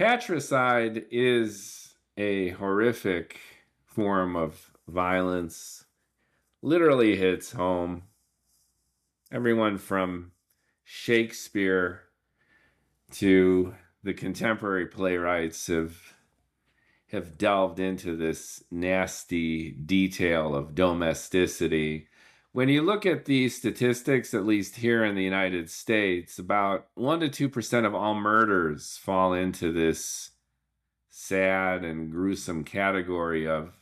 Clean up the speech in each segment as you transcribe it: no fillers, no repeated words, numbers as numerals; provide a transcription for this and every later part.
Patricide is a horrific form of violence. Literally hits home. Everyone from Shakespeare to the contemporary playwrights have delved into this nasty detail of domesticity. When you look at the statistics, at least here in the United States, about 1 to 2% of all murders fall into this sad and gruesome category of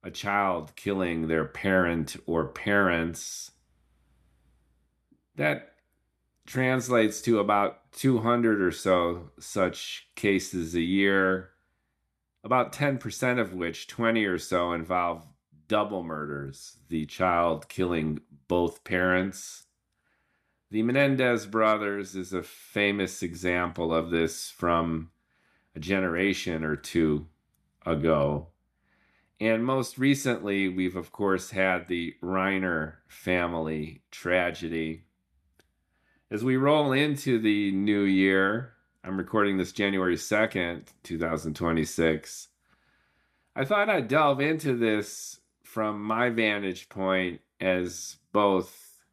a child killing their parent or parents. That translates to about 200 or so such cases a year, about 10% of which, 20 or so, involve double murders, the child killing both parents. The Menendez brothers is a famous example of this from a generation or two ago. And most recently, we've of course had the Reiner family tragedy. As we roll into the new year, I'm recording this January 2nd, 2026. I thought I'd delve into this from my vantage point as both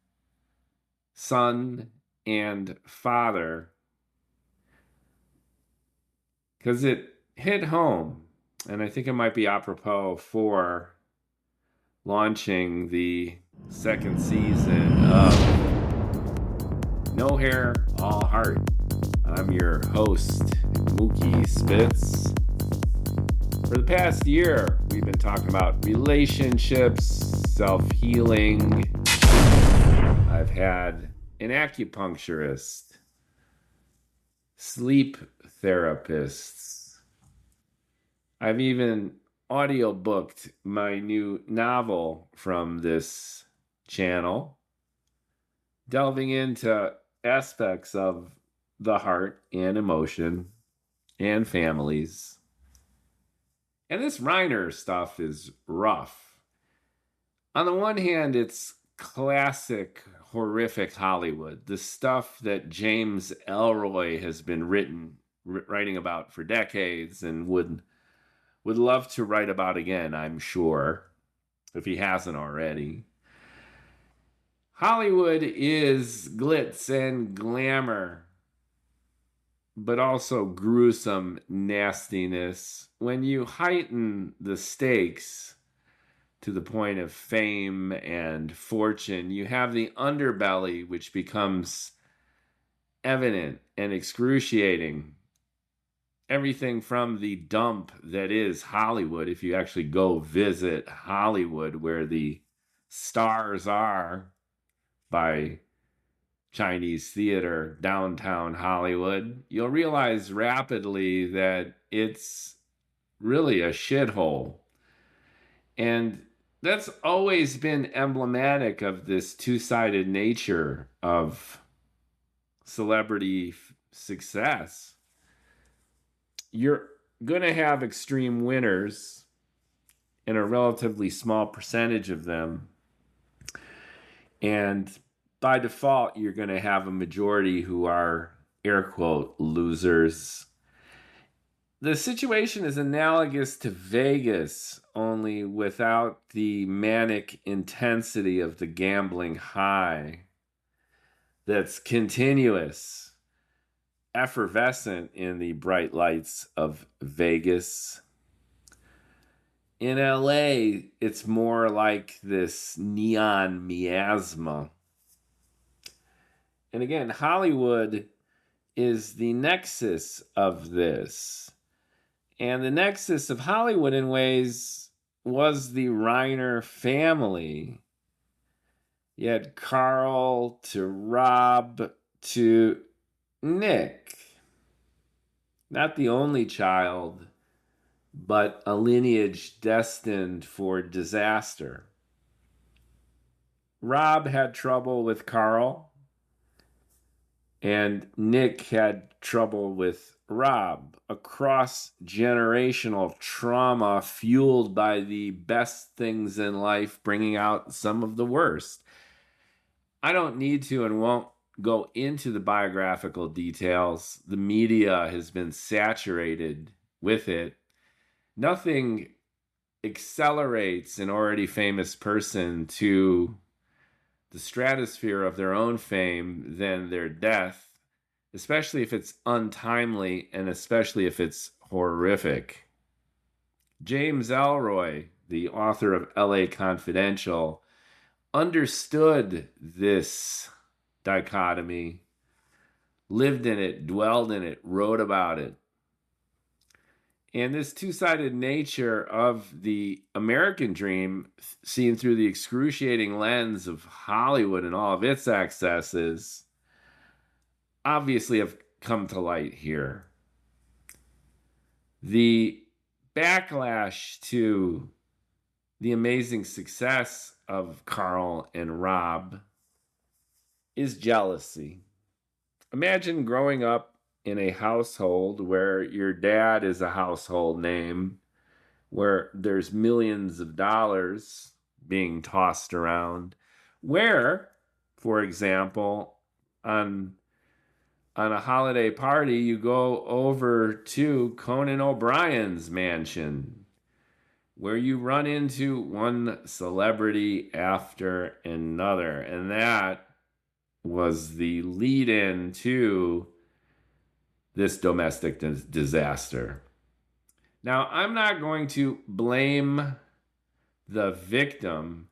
son and father, because it hit home, and I think it might be apropos for launching the second season of No Hair, All Heart. I'm your host, Mookie Spitz. For the past year, we've been talking about relationships, self-healing. I've had an acupuncturist, sleep therapists. I've even audiobooked my new novel from this channel, delving into aspects of the heart and emotion and families. And this Reiner stuff is rough. On the one hand, it's classic horrific Hollywood, the stuff that James Ellroy has been writing about for decades and would love to write about again, I'm sure, if he hasn't already. Hollywood is glitz and glamour, but also gruesome nastiness. When you heighten the stakes to the point of fame and fortune, you have the underbelly, which becomes evident and excruciating. Everything from the dump that is Hollywood, if you actually go visit Hollywood, where the stars are, by Chinese theater, downtown Hollywood, you'll realize rapidly that it's really a shithole. And that's always been emblematic of this two-sided nature of celebrity success. You're going to have extreme winners, and a relatively small percentage of them. And by default, you're going to have a majority who are, air quote, losers. The situation is analogous to Vegas, only without the manic intensity of the gambling high that's continuous, effervescent in the bright lights of Vegas. In LA, it's more like this neon miasma. And again, Hollywood is the nexus of this. And the nexus of Hollywood, in ways, was the Reiner family. You had Carl to Rob to Nick. Not the only child, but a lineage destined for disaster. Rob had trouble with Carl, and Nick had trouble with Rob. A cross-generational trauma fueled by the best things in life, bringing out some of the worst. I don't need to and won't go into the biographical details. The media has been saturated with it. Nothing accelerates an already famous person to the stratosphere of their own fame than their death, especially if it's untimely and especially if it's horrific. James Ellroy, the author of LA Confidential, understood this dichotomy, lived in it, dwelled in it, wrote about it. And this two-sided nature of the American dream, seen through the excruciating lens of Hollywood and all of its excesses, obviously have come to light here. The backlash to the amazing success of Carl and Rob is jealousy. Imagine growing up in a household where your dad is a household name, where there's millions of dollars being tossed around, where, for example, on a holiday party, you go over to Conan O'Brien's mansion, where you run into one celebrity after another. And that was the lead-in to this domestic disaster. Now, I'm not going to blame the victim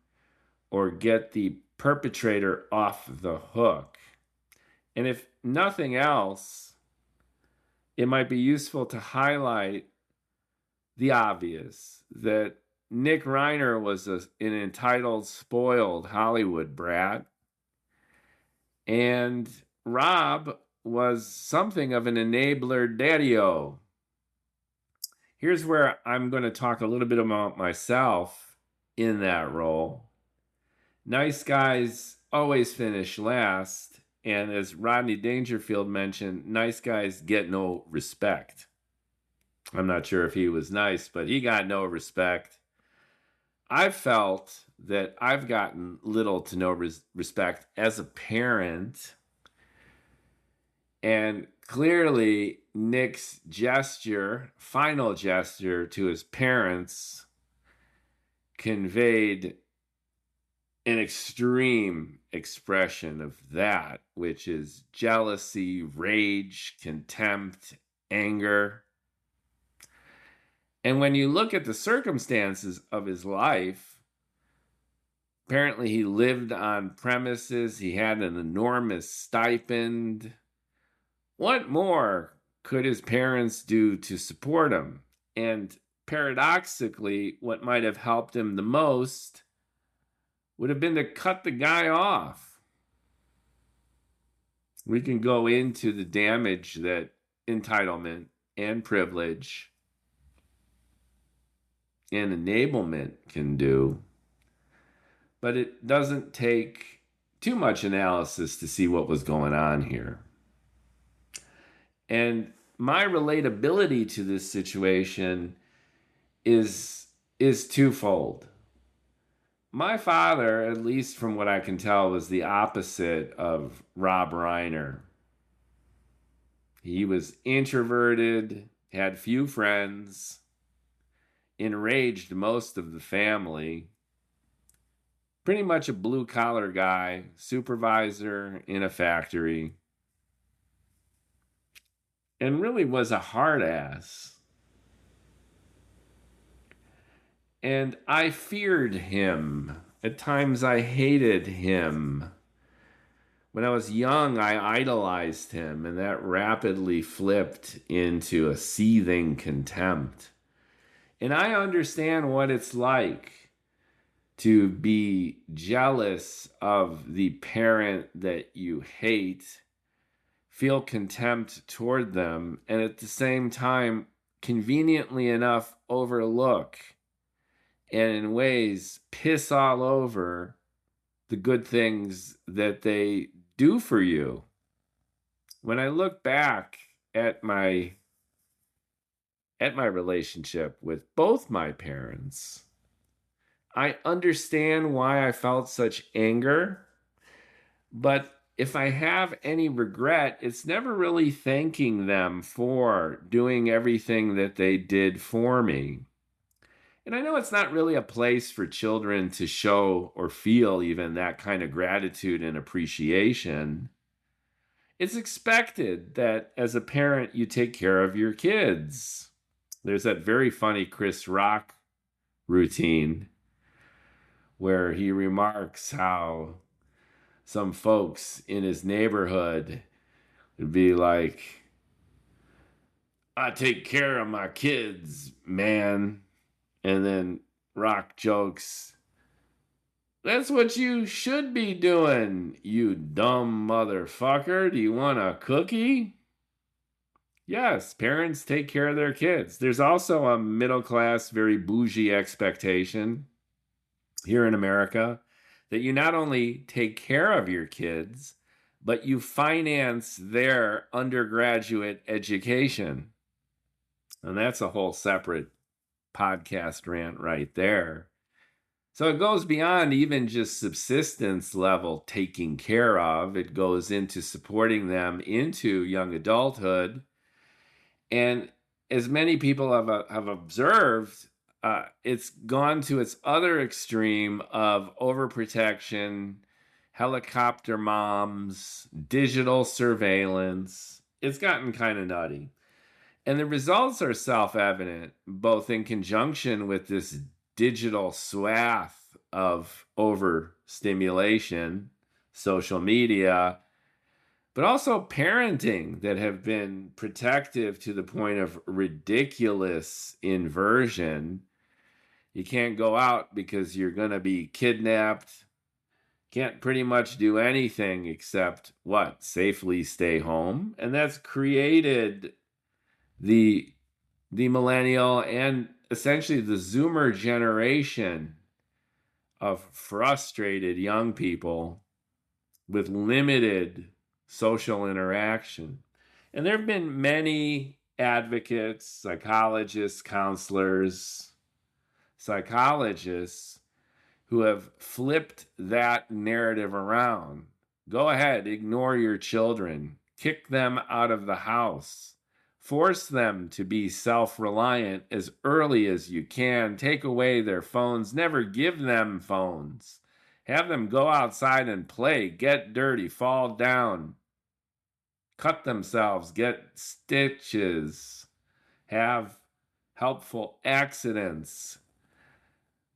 or get the perpetrator off the hook. And if nothing else, it might be useful to highlight the obvious, that Nick Reiner was an entitled, spoiled Hollywood brat, and Rob was something of an enabler daddy-o. Here's where I'm going to talk a little bit about myself in that role. Nice guys always finish last, and as Rodney Dangerfield mentioned, nice guys get no respect. I'm not sure if he was nice, but he got no respect. I've felt that I've gotten little to no respect as a parent. And clearly, Nick's final gesture to his parents, conveyed an extreme expression of that, which is jealousy, rage, contempt, anger. And when you look at the circumstances of his life, apparently he lived on premises, he had an enormous stipend. What more could his parents do to support him? And paradoxically, what might have helped him the most would have been to cut the guy off. We can go into the damage that entitlement and privilege and enablement can do, but it doesn't take too much analysis to see what was going on here. And my relatability to this situation is twofold. My father, at least from what I can tell, was the opposite of Rob Reiner. He was introverted, had few friends, enraged most of the family, pretty much a blue-collar guy, supervisor in a factory, and really was a hard ass. And I feared him. At times I hated him. When I was young, I idolized him, and that rapidly flipped into a seething contempt. And I understand what it's like to be jealous of the parent that you hate, feel contempt toward them, and at the same time, conveniently enough, overlook and in ways piss all over the good things that they do for you. When I look back at my relationship with both my parents, I understand why I felt such anger, but if I have any regret, it's never really thanking them for doing everything that they did for me. And I know it's not really a place for children to show or feel even that kind of gratitude and appreciation. It's expected that as a parent, you take care of your kids. There's that very funny Chris Rock routine where he remarks how some folks in his neighborhood would be like, I take care of my kids, man. And then Rock jokes, that's what you should be doing, you dumb motherfucker. Do you want a cookie? Yes, parents take care of their kids. There's also a middle class, very bougie expectation here in America that you not only take care of your kids, but you finance their undergraduate education. And that's a whole separate podcast rant right there. So it goes beyond even just subsistence level taking care of. It goes into supporting them into young adulthood. And as many people have observed, it's gone to its other extreme of overprotection, helicopter moms, digital surveillance. It's gotten kind of nutty. And the results are self-evident, both in conjunction with this digital swath of overstimulation, social media, but also parenting that have been protective to the point of ridiculous inversion. You can't go out because you're going to be kidnapped. Can't pretty much do anything except what? Safely stay home. And that's created the millennial and essentially the Zoomer generation of frustrated young people with limited social interaction. And there have been many advocates, psychologists, counselors, psychologists who have flipped that narrative around. Go ahead, ignore your children, kick them out of the house, force them to be self-reliant as early as you can, take away their phones, never give them phones. Have them go outside and play, get dirty, fall down, cut themselves, get stitches, have helpful accidents,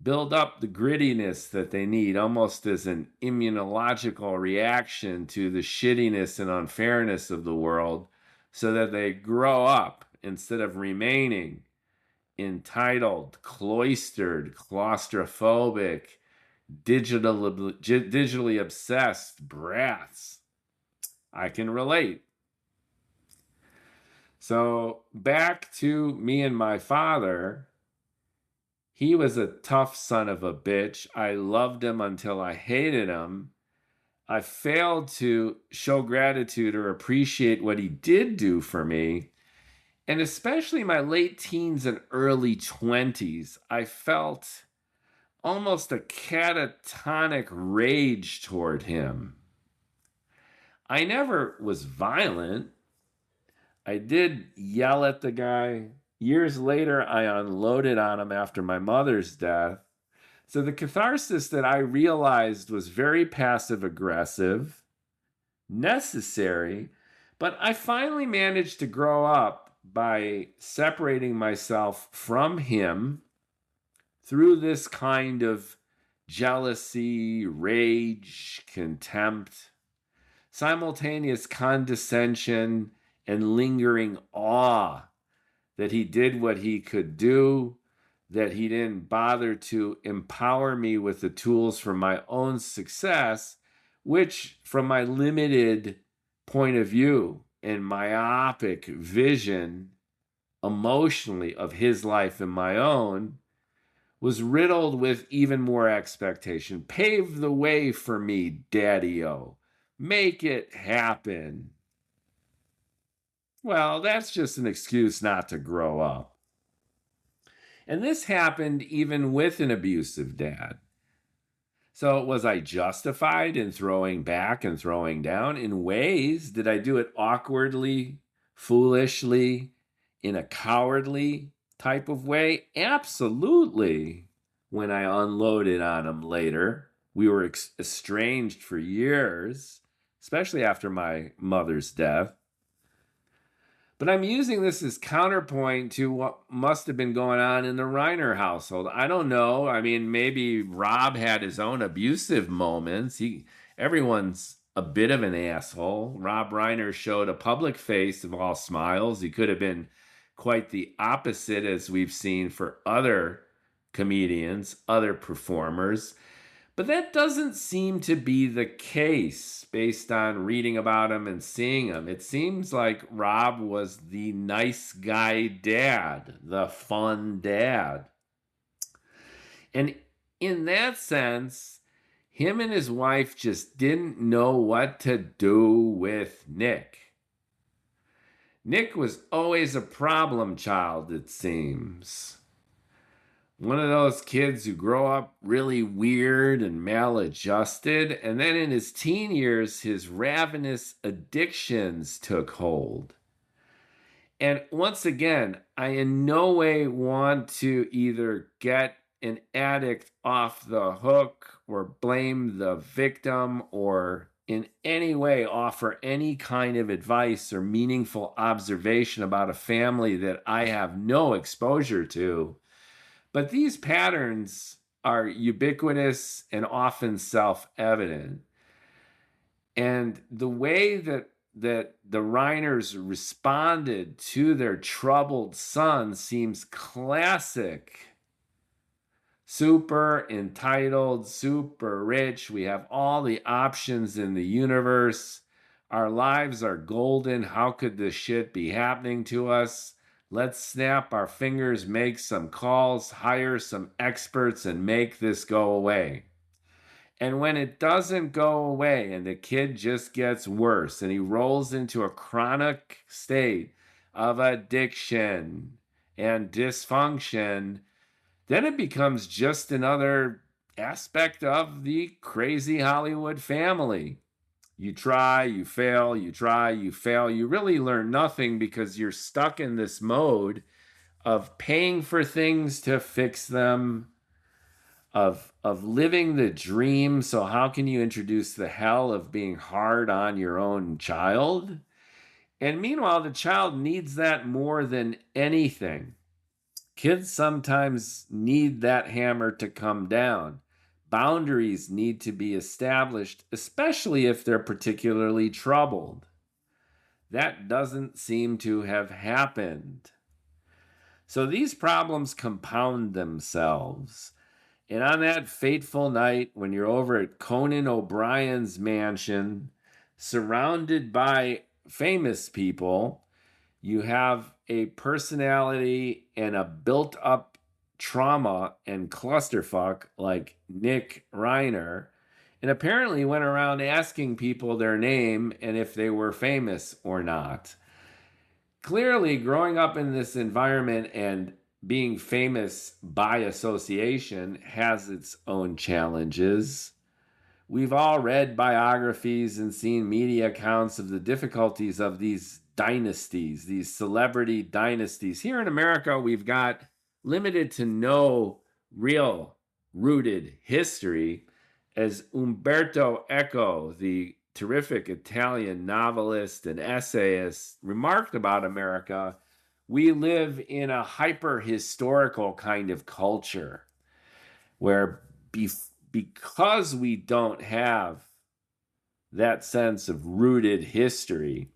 build up the grittiness that they need almost as an immunological reaction to the shittiness and unfairness of the world so that they grow up instead of remaining entitled, cloistered, claustrophobic, digitally obsessed brats. I can relate. So back to me and my father. He was a tough son of a bitch. I loved him until I hated him. I failed to show gratitude or appreciate what he did do for me. And especially my late teens and early 20s, I felt almost a catatonic rage toward him. I never was violent. I did yell at the guy. Years later, I unloaded on him after my mother's death. So the catharsis that I realized was very passive-aggressive, necessary, but I finally managed to grow up by separating myself from him through this kind of jealousy, rage, contempt, simultaneous condescension, and lingering awe that he did what he could do, that he didn't bother to empower me with the tools for my own success, which from my limited point of view and myopic vision emotionally of his life and my own, was riddled with even more expectation. Pave the way for me, Daddy-O. Make it happen. Well, that's just an excuse not to grow up. And this happened even with an abusive dad. So was I justified in throwing back and throwing down? In ways, did I do it awkwardly, foolishly, in a cowardly type of way? Absolutely. When I unloaded on him later, we were estranged for years, especially after my mother's death. But I'm using this as counterpoint to what must have been going on in the Reiner household. I don't know. I mean, maybe Rob had his own abusive moments. Everyone's a bit of an asshole. Rob Reiner showed a public face of all smiles. He could have been quite the opposite, as we've seen for other comedians, other performers. But that doesn't seem to be the case based on reading about him and seeing him. It seems like Rob was the nice guy dad, the fun dad. And in that sense, him and his wife just didn't know what to do with Nick. Nick was always a problem child, it seems. One of those kids who grow up really weird and maladjusted, and then in his teen years, his ravenous addictions took hold. And once again, I in no way want to either get an addict off the hook or blame the victim or in any way offer any kind of advice or meaningful observation about a family that I have no exposure to. But these patterns are ubiquitous and often self-evident. And the way that the Reiners responded to their troubled son seems classic. Super entitled, super rich. We have all the options in the universe. Our lives are golden. How could this shit be happening to us? Let's snap our fingers, make some calls, hire some experts, and make this go away. And when it doesn't go away and the kid just gets worse and he rolls into a chronic state of addiction and dysfunction, then it becomes just another aspect of the crazy Hollywood family. You try, you fail, you try, you fail. You really learn nothing because you're stuck in this mode of paying for things to fix them, of living the dream. So how can you introduce the hell of being hard on your own child? And meanwhile, the child needs that more than anything. Kids sometimes need that hammer to come down. Boundaries need to be established, especially if they're particularly troubled. That doesn't seem to have happened. So these problems compound themselves. And on that fateful night, when you're over at Conan O'Brien's mansion, surrounded by famous people, you have a personality and a built-up trauma and clusterfuck like Nick Reiner, and apparently went around asking people their name and if they were famous or not. Clearly, growing up in this environment and being famous by association has its own challenges. We've all read biographies and seen media accounts of the difficulties of these dynasties, these celebrity dynasties. Here in America, we've got limited to no real rooted history, as Umberto Eco, the terrific Italian novelist and essayist, remarked about America. We live in a hyper-historical kind of culture where because we don't have that sense of rooted history,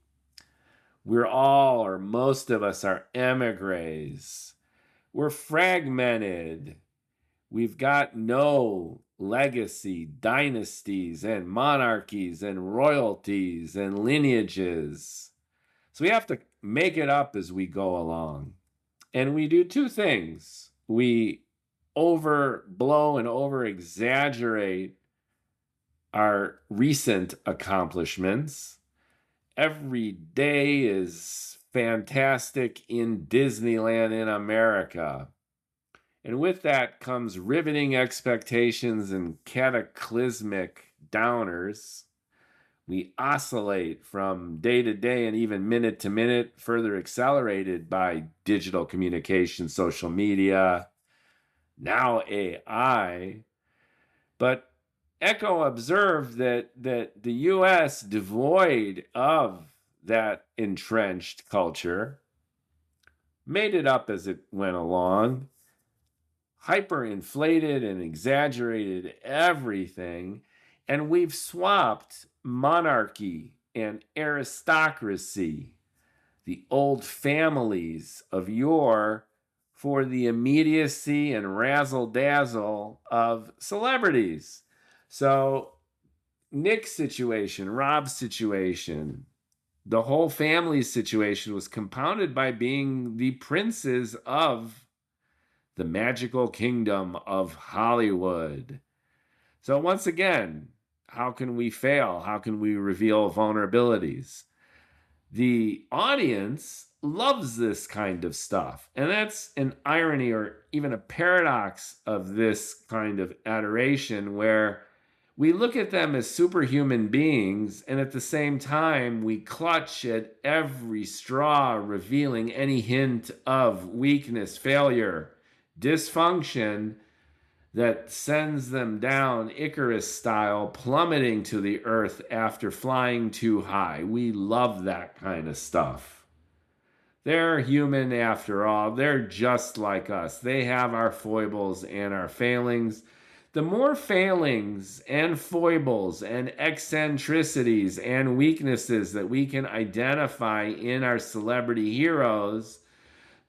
we're all, or most of us, are emigres. We're fragmented. We've got no legacy, dynasties, and monarchies, and royalties, and lineages. So we have to make it up as we go along. And we do two things. We overblow and over-exaggerate our recent accomplishments. Every day is fantastic in Disneyland in America. And with that comes riveting expectations and cataclysmic downers. We oscillate from day to day and even minute to minute, further accelerated by digital communication, social media, now AI. But Echo observed that the US, devoid of that entrenched culture, made it up as it went along, hyperinflated and exaggerated everything, and we've swapped monarchy and aristocracy, the old families of yore, for the immediacy and razzle-dazzle of celebrities. So Nick's situation, Rob's situation, the whole family's situation was compounded by being the princes of the magical kingdom of Hollywood. So once again, how can we fail? How can we reveal vulnerabilities? The audience loves this kind of stuff. And that's an irony or even a paradox of this kind of adoration, where we look at them as superhuman beings, and at the same time, we clutch at every straw revealing any hint of weakness, failure, dysfunction that sends them down Icarus style, plummeting to the earth after flying too high. We love that kind of stuff. They're human after all. They're just like us. They have our foibles and our failings. The more failings and foibles and eccentricities and weaknesses that we can identify in our celebrity heroes,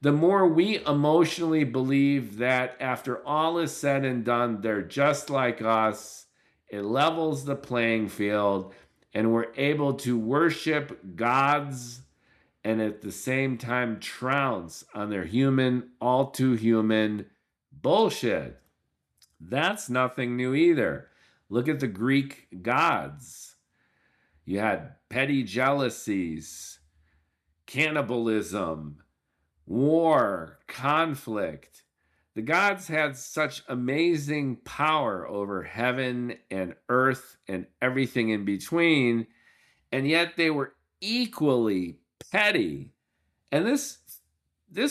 the more we emotionally believe that after all is said and done, they're just like us. It levels the playing field, and we're able to worship gods and at the same time trounce on their human, all too human bullshit. That's nothing new either. Look at the Greek gods. You had petty jealousies, cannibalism, war, conflict. The gods had such amazing power over heaven and earth and everything in between, and yet they were equally petty. And this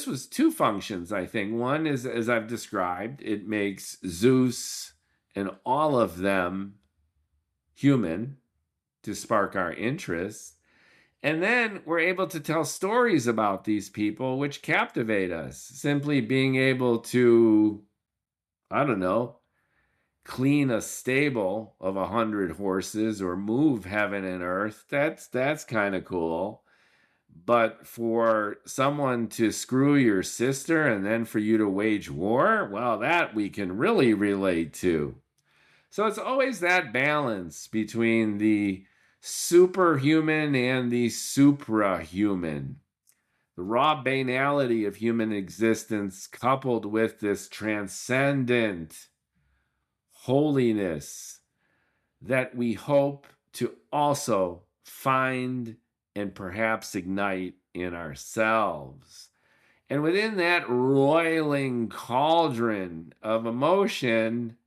was two functions, I think. One is, as I've described, it makes Zeus and all of them human to spark our interest. And then we're able to tell stories about these people which captivate us. Simply being able to, I don't know, clean a stable of 100 horses or move heaven and earth, that's kind of cool. But for someone to screw your sister and then for you to wage war, well, that we can really relate to. So it's always that balance between the superhuman and the suprahuman. The raw banality of human existence coupled with this transcendent holiness that we hope to also find and perhaps ignite in ourselves. And within that roiling cauldron of emotion,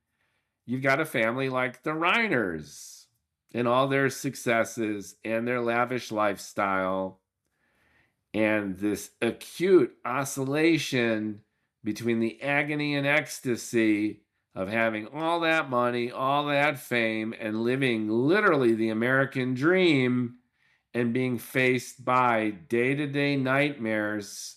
you've got a family like the Reiners and all their successes and their lavish lifestyle and this acute oscillation between the agony and ecstasy of having all that money, all that fame, and living literally the American dream and being faced by day-to-day nightmares,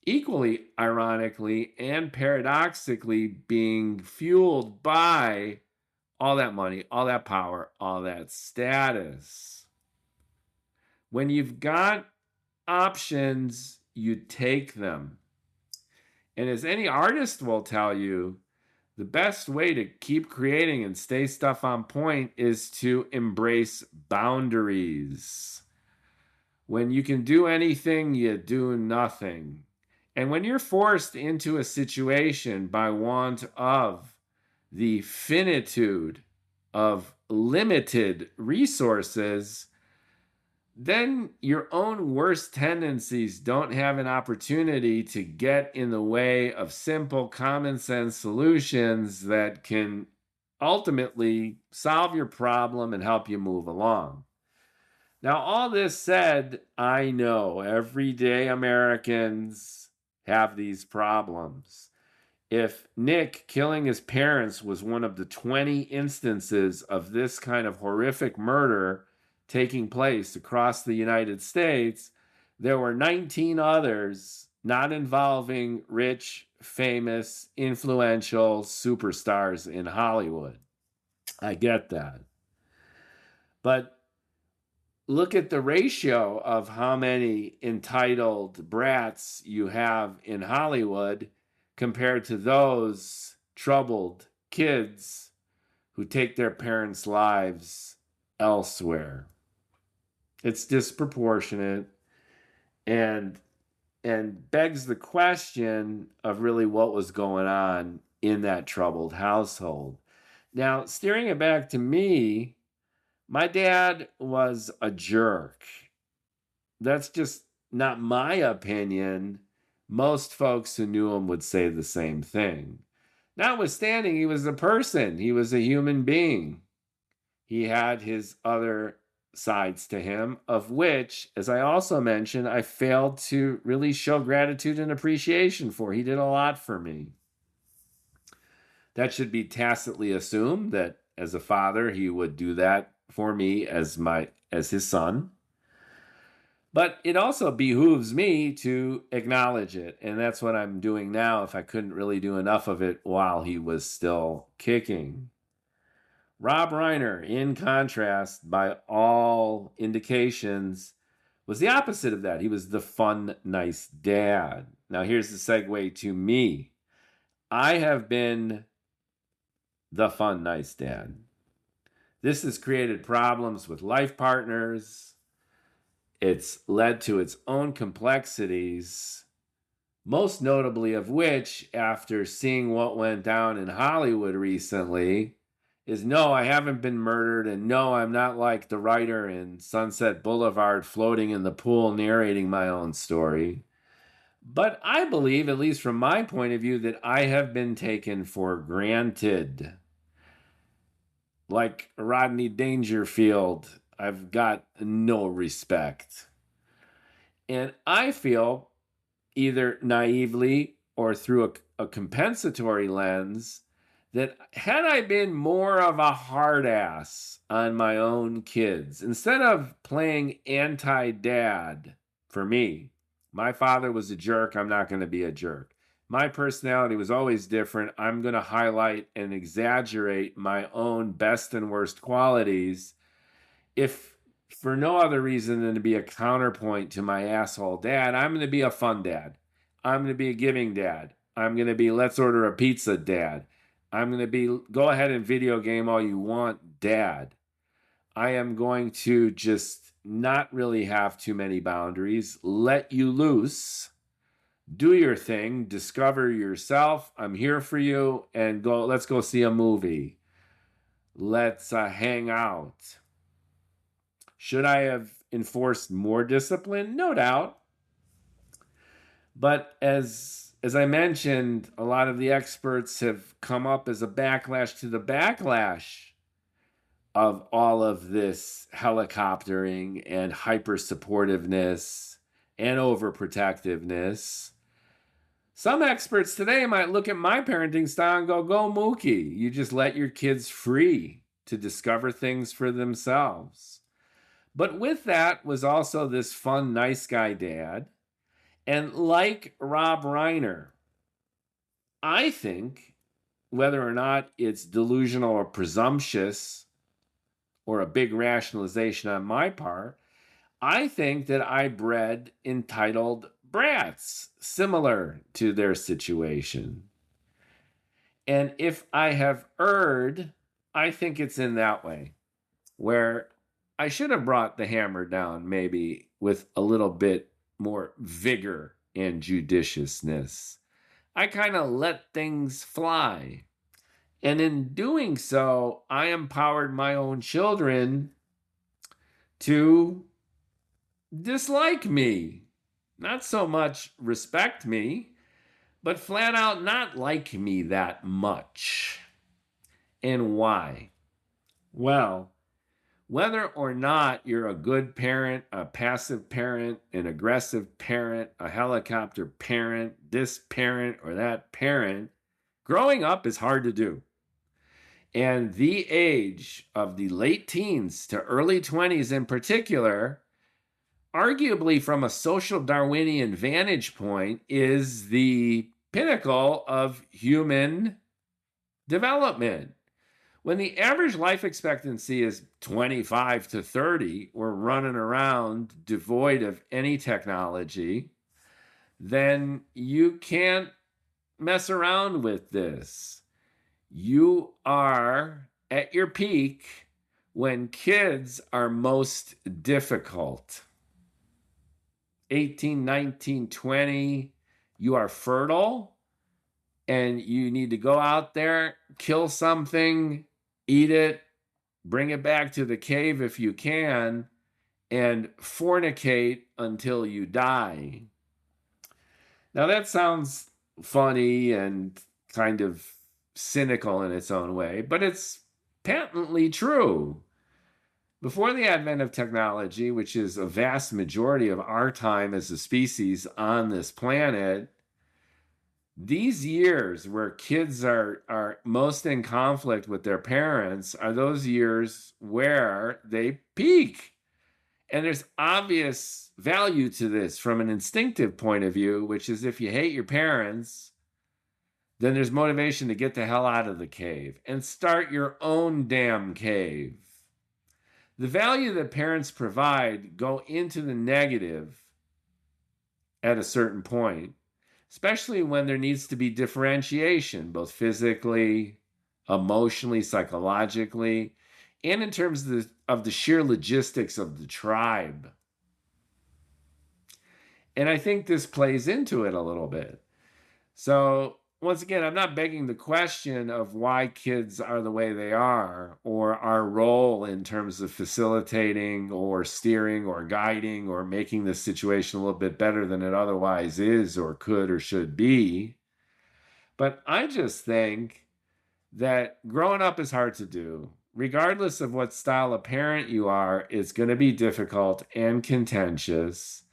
equally ironically and paradoxically being fueled by all that money, all that power, all that status. When you've got options, you take them. And as any artist will tell you, the best way to keep creating and stay stuff on point is to embrace boundaries. When you can do anything, you do nothing. And when you're forced into a situation by want of the finitude of limited resources, then your own worst tendencies don't have an opportunity to get in the way of simple common sense solutions that can ultimately solve your problem and help you move along. Now, all this said, I know everyday Americans have these problems. If Nick killing his parents was one of the 20 instances of this kind of horrific murder taking place across the United States, there were 19 others not involving rich, famous, influential superstars in Hollywood. I get that. But look at the ratio of how many entitled brats you have in Hollywood compared to those troubled kids who take their parents' lives elsewhere. It's disproportionate and begs the question of really what was going on in that troubled household. Now, steering it back to me, my dad was a jerk. That's just not my opinion. Most folks who knew him would say the same thing. Notwithstanding, he was a person, he was a human being. He had his other sides to him, of which, as I also mentioned, I failed to really show gratitude and appreciation for. He did a lot for me. That should be tacitly assumed that as a father, he would do that for me as his son. But it also behooves me to acknowledge it. And that's what I'm doing now if I couldn't really do enough of it while he was still kicking. Rob Reiner, in contrast, by all indications, was the opposite of that. He was the fun, nice dad. Now, here's the segue to me. I have been the fun, nice dad. This has created problems with life partners. It's led to its own complexities, most notably of which, after seeing what went down in Hollywood recently, is no, I haven't been murdered, and no, I'm not like the writer in Sunset Boulevard floating in the pool narrating my own story. But I believe, at least from my point of view, that I have been taken for granted. Like Rodney Dangerfield, I've got no respect. And I feel, either naively or through a compensatory lens, that had I been more of a hard ass on my own kids, instead of playing anti-dad for me, my father was a jerk, I'm not going to be a jerk. My personality was always different. I'm going to highlight and exaggerate my own best and worst qualities, if for no other reason than to be a counterpoint to my asshole dad. I'm going to be a fun dad. I'm going to be a giving dad. I'm going to be let's order a pizza dad. I'm going to be go ahead and video game all you want dad. I am going to just not really have too many boundaries, let you loose, do your thing, discover yourself. I'm here for you, and let's go see a movie. Let's hang out. Should I have enforced more discipline? No doubt. But as I mentioned, a lot of the experts have come up as a backlash to the backlash of all of this helicoptering and hyper supportiveness and overprotectiveness. Some experts today might look at my parenting style and go Mookie. You just let your kids free to discover things for themselves. But with that was also this fun, nice guy dad. And like Rob Reiner, I think, whether or not it's delusional or presumptuous or a big rationalization on my part, I think that I bred entitled brats similar to their situation. And if I have erred, I think it's in that way, where I should have brought the hammer down maybe with a little bit more vigor and judiciousness. I kind of let things fly. And in doing so, I empowered my own children to dislike me. Not so much respect me, but flat out not like me that much. And why? Well, whether or not you're a good parent, a passive parent, an aggressive parent, a helicopter parent, this parent or that parent, growing up is hard to do. And the age of the late teens to early 20s in particular, arguably from a social Darwinian vantage point, is the pinnacle of human development. When the average life expectancy is 25 to 30, we're running around devoid of any technology, then you can't mess around with this. You are at your peak when kids are most difficult. 18, 19, 20, you are fertile and you need to go out there, kill something, eat it, bring it back to the cave if you can, and fornicate until you die. Now that sounds funny and kind of cynical in its own way, but it's patently true. Before the advent of technology, which is a vast majority of our time as a species on this planet, these years where kids are most in conflict with their parents are those years where they peak. And there's obvious value to this from an instinctive point of view, which is if you hate your parents, then there's motivation to get the hell out of the cave and start your own damn cave. The value that parents provide go into the negative at a certain point, especially when there needs to be differentiation, both physically, emotionally, psychologically, and in terms of the sheer logistics of the tribe. And I think this plays into it a little bit. So, once again, I'm not begging the question of why kids are the way they are or our role in terms of facilitating or steering or guiding or making this situation a little bit better than it otherwise is or could or should be. But I just think that growing up is hard to do. Regardless of what style of parent you are, it's going to be difficult and contentious.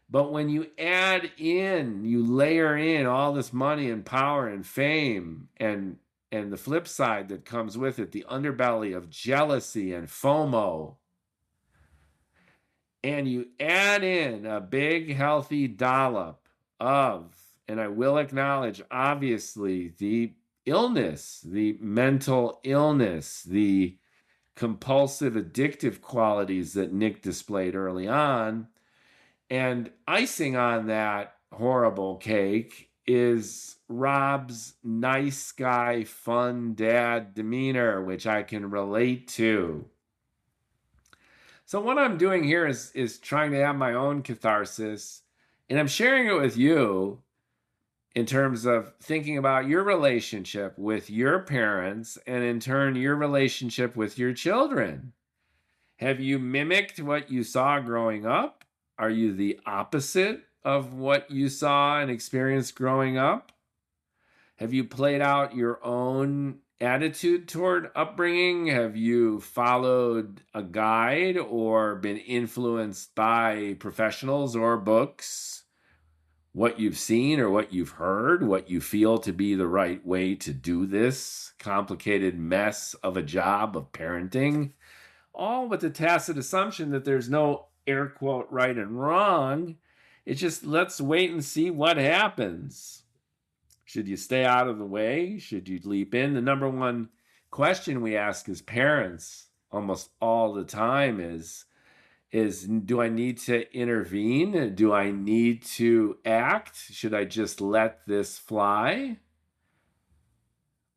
But when you add in, you layer in all this money and power and fame and the flip side that comes with it, the underbelly of jealousy and FOMO, and you add in a big healthy dollop of, and I will acknowledge, obviously, the illness, the mental illness, the compulsive addictive qualities that Nick displayed early on, and icing on that horrible cake is Rob's nice guy, fun dad demeanor, which I can relate to. So what I'm doing here is trying to have my own catharsis, and I'm sharing it with you in terms of thinking about your relationship with your parents and in turn your relationship with your children. Have you mimicked what you saw growing up? Are you the opposite of what you saw and experienced growing up? Have you played out your own attitude toward upbringing? Have you followed a guide or been influenced by professionals or books? What you've seen or what you've heard, what you feel to be the right way to do this complicated mess of a job of parenting, all with the tacit assumption that there's no air quote right and wrong. It's just let's wait and see what happens. Should you stay out of the way? Should you leap in? The number one question we ask as parents almost all the time is do I need to intervene? Do I need to act? Should I just let this fly?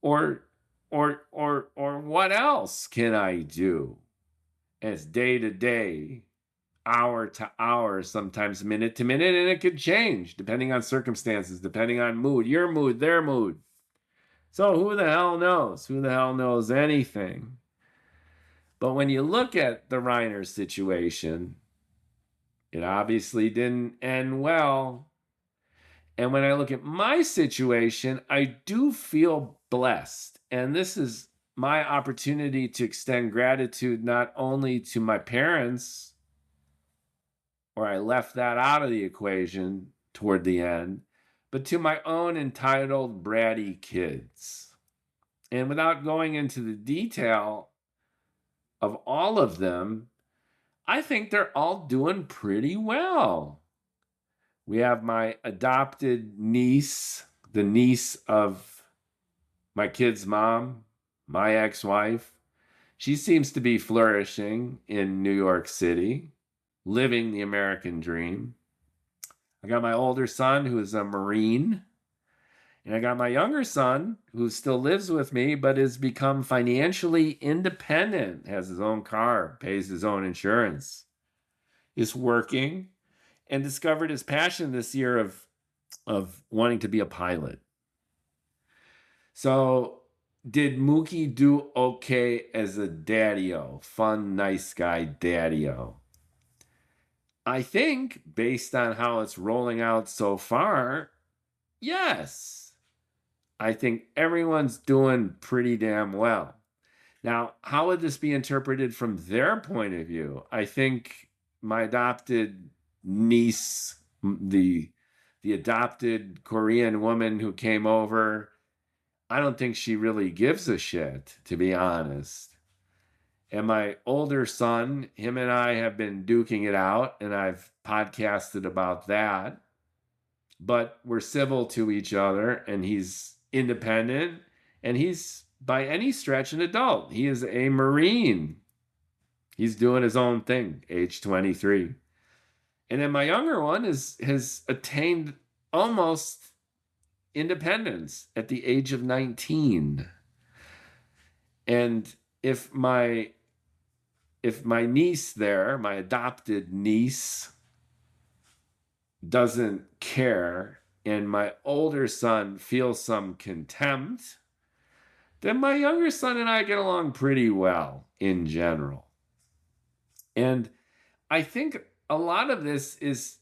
Or what else can I do? As day to day, hour to hour, sometimes minute to minute, and it could change depending on circumstances, depending on mood, your mood, their mood. So who the hell knows? Who the hell knows anything? But when you look at the Reiner situation, It obviously didn't end well. And when I look at my situation, I do feel blessed. And this is my opportunity to extend gratitude not only to my parents, or I left that out of the equation toward the end, but to my own entitled, bratty kids. And without going into the detail of all of them, I think they're all doing pretty well. We have my adopted niece, the niece of my kid's mom, my ex-wife. She seems to be flourishing in New York City, living the American dream. I got my older son, who is a Marine. And I got my younger son, who still lives with me, but has become financially independent, has his own car, pays his own insurance, is working, and discovered his passion this year of wanting to be a pilot. So did Mookie do okay as a daddy-o? Fun, nice guy daddy-o? I think, based on how it's rolling out so far, yes. I think everyone's doing pretty damn well. Now, how would this be interpreted from their point of view? I think my adopted niece, the adopted Korean woman who came over, I don't think she really gives a shit, to be honest. And my older son, him and I have been duking it out, and I've podcasted about that. But we're civil to each other, and he's independent, and he's, by any stretch, an adult. He is a Marine. He's doing his own thing, age 23. And then my younger one has attained almost independence at the age of 19. And if my niece there, my adopted niece, doesn't care, and my older son feels some contempt, then my younger son and I get along pretty well in general. And I think a lot of this is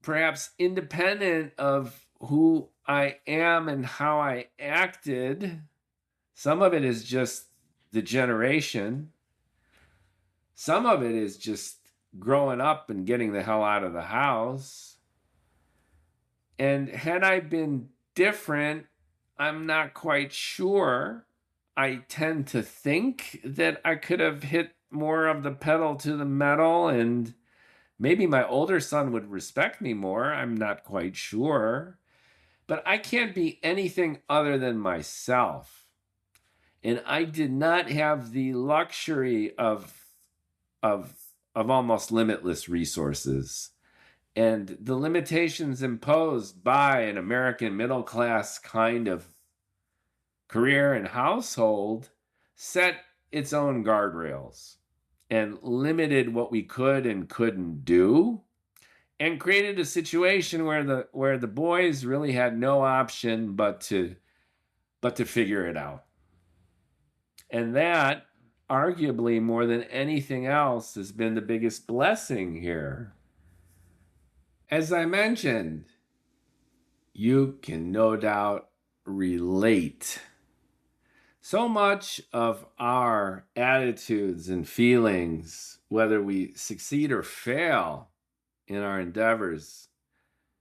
perhaps independent of who I am and how I acted. Some of it is just the generation. Some of it is just growing up and getting the hell out of the house. And had I been different, I'm not quite sure. I tend to think that I could have hit more of the pedal to the metal, and maybe my older son would respect me more. I'm not quite sure. But I can't be anything other than myself. And I did not have the luxury of almost limitless resources. And the limitations imposed by an American middle class kind of career and household set its own guardrails and limited what we could and couldn't do, and created a situation where the boys really had no option but to figure it out. And that, arguably more than anything else, has been the biggest blessing here. As I mentioned, you can no doubt relate. So much of our attitudes and feelings, whether we succeed or fail in our endeavors,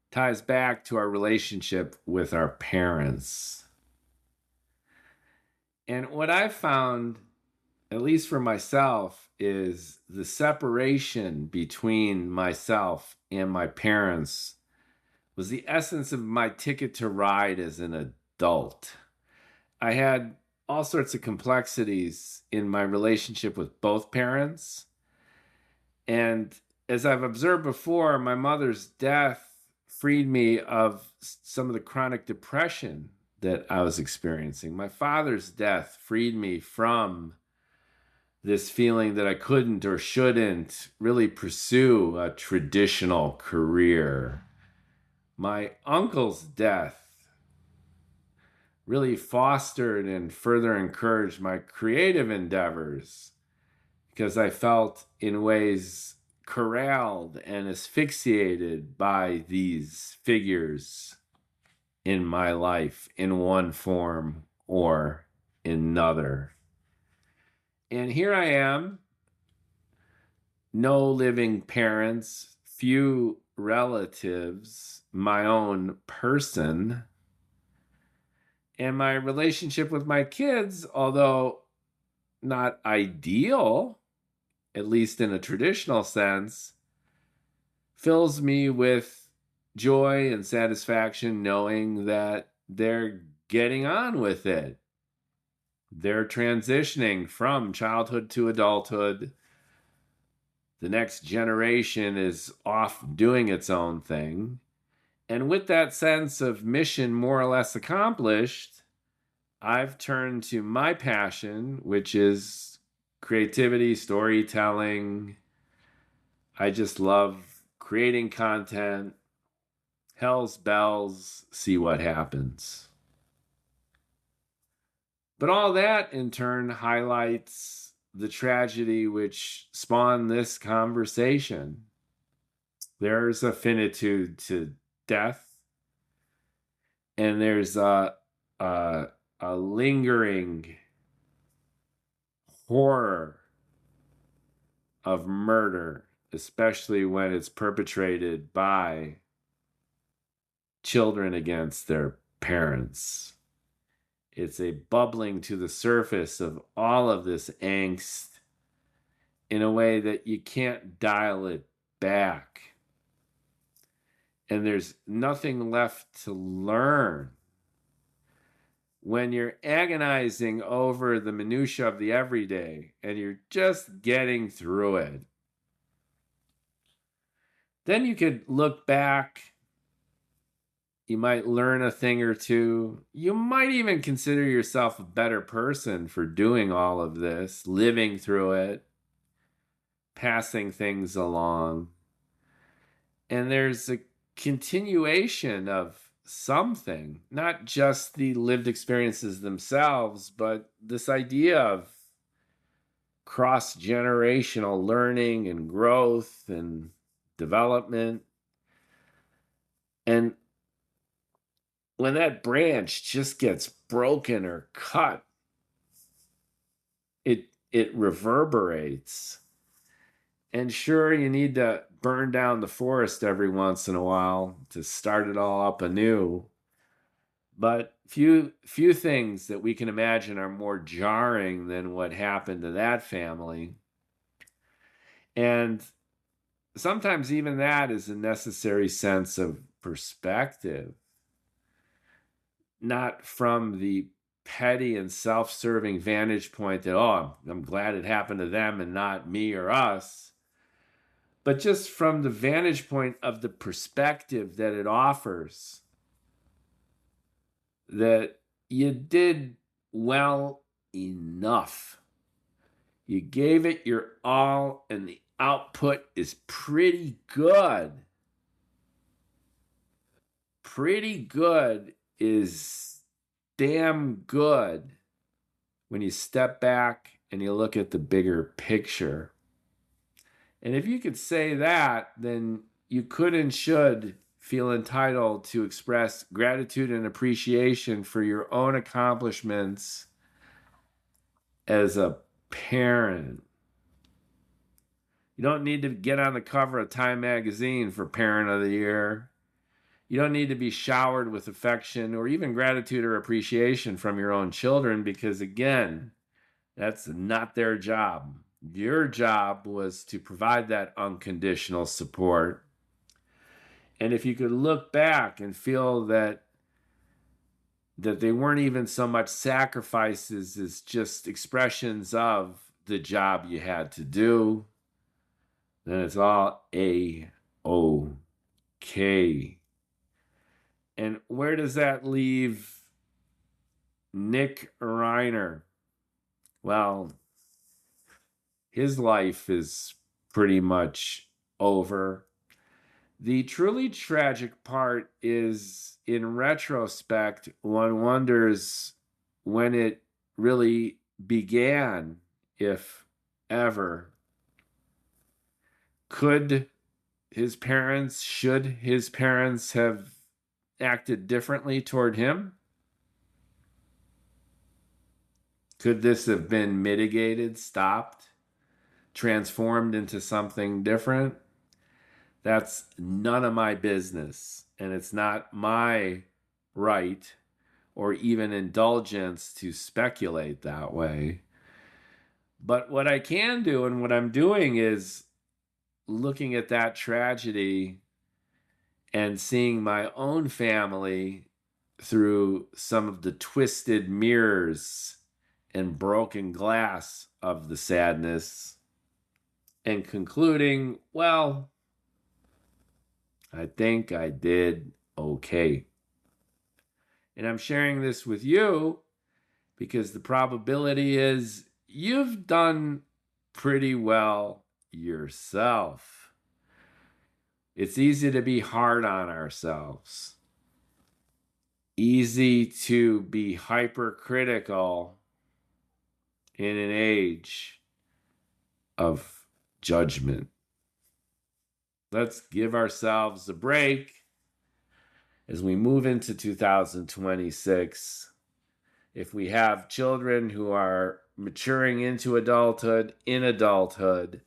ties back to our relationship with our parents. And what I've found, at least for myself, is the separation between myself and my parents was the essence of my ticket to ride as an adult. I had all sorts of complexities in my relationship with both parents. And as I've observed before, my mother's death freed me of some of the chronic depression that I was experiencing. My father's death freed me from this feeling that I couldn't or shouldn't really pursue a traditional career. My uncle's death really fostered and further encouraged my creative endeavors, because I felt in ways corralled and asphyxiated by these figures in my life in one form or another. And here I am, no living parents, few relatives, my own person. And my relationship with my kids, although not ideal, at least in a traditional sense, fills me with joy and satisfaction knowing that they're getting on with it. They're transitioning from childhood to adulthood. The next generation is off doing its own thing. And with that sense of mission more or less accomplished, I've turned to my passion, which is creativity, storytelling. I just love creating content. Hell's bells, see what happens. But all that in turn highlights the tragedy which spawned this conversation. There's a finitude to death, and there's a lingering horror of murder, especially when it's perpetrated by children against their parents. It's a bubbling to the surface of all of this angst in a way that you can't dial it back. And there's nothing left to learn. When you're agonizing over the minutia of the everyday and you're just getting through it, then you could look back. You might learn a thing or two. You might even consider yourself a better person for doing all of this, living through it, passing things along. And there's a continuation of something, not just the lived experiences themselves, but this idea of cross-generational learning and growth and development. And when that branch just gets broken or cut, it reverberates. And sure, you need to burn down the forest every once in a while to start it all up anew. But few things that we can imagine are more jarring than what happened to that family. And sometimes even that is a necessary sense of perspective, not from the petty and self-serving vantage point that, oh, I'm glad it happened to them and not me or us, but just from the vantage point of the perspective that it offers, that you did well enough. You gave it your all, and the output is pretty good. Pretty good is damn good when you step back and you look at the bigger picture. And if you could say that, then you could and should feel entitled to express gratitude and appreciation for your own accomplishments as a parent. You don't need to get on the cover of Time magazine for Parent of the Year. You don't need to be showered with affection or even gratitude or appreciation from your own children because, again, that's not their job. Your job was to provide that unconditional support. And if you could look back and feel that they weren't even so much sacrifices as just expressions of the job you had to do, then it's all A-OK. And where does that leave Nick Reiner? Well, his life is pretty much over. The truly tragic part is, in retrospect, one wonders when it really began, if ever. should his parents have acted differently toward him? Could this have been mitigated, stopped, transformed into something different? That's none of my business, and it's not my right or even indulgence to speculate that way. But what I can do and what I'm doing is looking at that tragedy and seeing my own family through some of the twisted mirrors and broken glass of the sadness and concluding, well, I think I did okay. And I'm sharing this with you because the probability is you've done pretty well yourself. It's easy to be hard on ourselves. Easy to be hypercritical in an age of judgment. Let's give ourselves a break as we move into 2026. If we have children who are maturing into adulthood, in adulthood,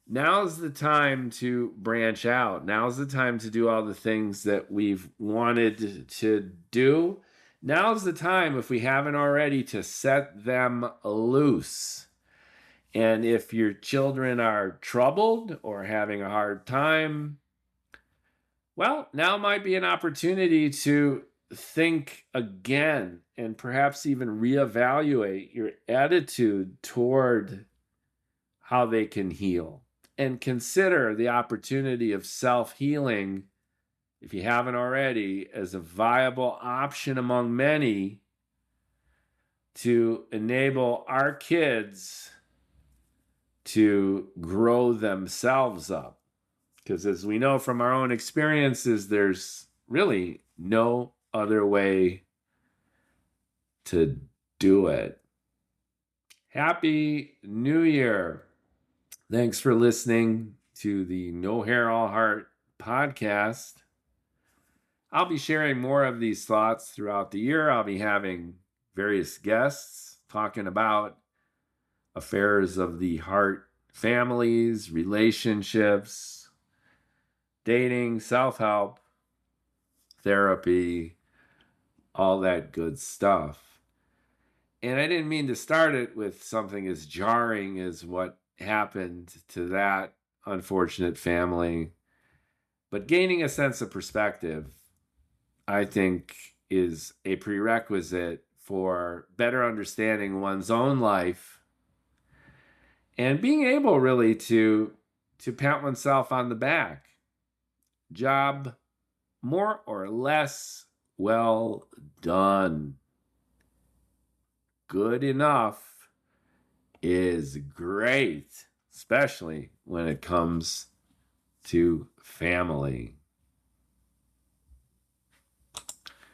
now's the time to branch out. Now's the time to do all the things that we've wanted to do. Now's the time, if we haven't already, to set them loose. And if your children are troubled or having a hard time, well, now might be an opportunity to think again and perhaps even reevaluate your attitude toward how they can heal. And consider the opportunity of self-healing, if you haven't already, as a viable option among many to enable our kids to grow themselves up. Because as we know from our own experiences, there's really no other way to do it. Happy New Year. Thanks for listening to the No Hair All Heart podcast. I'll be sharing more of these thoughts throughout the year. I'll be having various guests talking about affairs of the heart, families, relationships, dating, self-help, therapy, all that good stuff. And I didn't mean to start it with something as jarring as what happened to that unfortunate family. But gaining a sense of perspective, I think, is a prerequisite for better understanding one's own life and being able really to pat oneself on the back. Job more or less well done. Good enough is great, especially when it comes to family.